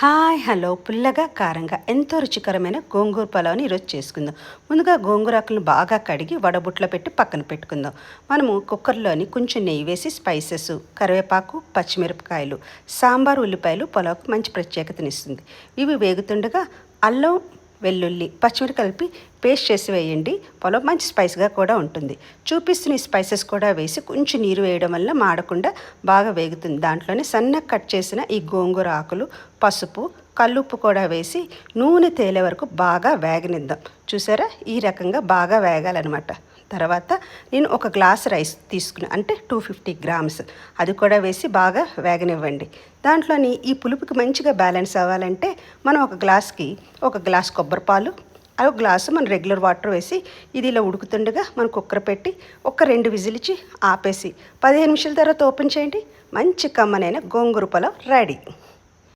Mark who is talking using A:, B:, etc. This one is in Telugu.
A: హాయ్ హలో పుల్లగా కారంగా ఎంతో రుచికరమైన గోంగూర పలావ్ని ఈరోజు చేసుకుందాం. ముందుగా గోంగూర ఆకులను బాగా కడిగి వడబుట్లో పెట్టి పక్కన పెట్టుకుందాం. మనము కుక్కర్లోని కొంచెం నెయ్యి వేసి స్పైసెస్, కరివేపాకు, పచ్చిమిరపకాయలు, సాంబార్ ఉల్లిపాయలు పలావ్కి మంచి ప్రత్యేకతనిస్తుంది. ఇవి వేగుతుండగా అల్లం, వెల్లుల్లి, పచ్చిమిరపకాయలు కలిపి పేస్ట్ చేసి వేయండి. పలావ్ మంచి స్పైస్గా కూడా ఉంటుంది. చూపిస్తున్న ఈ స్పైసెస్ కూడా వేసి కొంచెం నీరు వేయడం వల్ల మాడకుండా బాగా వేగుతుంది. దాంట్లోనే సన్నగా కట్ చేసిన ఈ గోంగూర ఆకులు, పసుపు, కల్లుప్పు కూడా వేసి నూనె తేలే వరకు బాగా వేగనిద్దాం. చూసారా, ఈ రకంగా బాగా వేగాలన్నమాట. తర్వాత నేను ఒక గ్లాస్ రైస్ తీసుకున్నాను, అంటే 250 గ్రామ్స్. అది కూడా వేసి బాగా వేగనివ్వండి. దాంట్లోని ఈ పులుపుకి మంచిగా బ్యాలెన్స్ అవ్వాలంటే మనం ఒక గ్లాస్ కొబ్బరి పాలు, ఒక గ్లాసు మన రెగ్యులర్ వాటర్ వేసి ఇది ఇలా ఉడుకుతుండగా మనం కుక్కర్ పెట్టి ఒక 2 విజిల్ ఇచ్చి ఆపేసి 15 నిమిషాల తర్వాత ఓపెన్ చేయండి. మంచి కమ్మనైన గోంగూర పలావ్ రెడీ.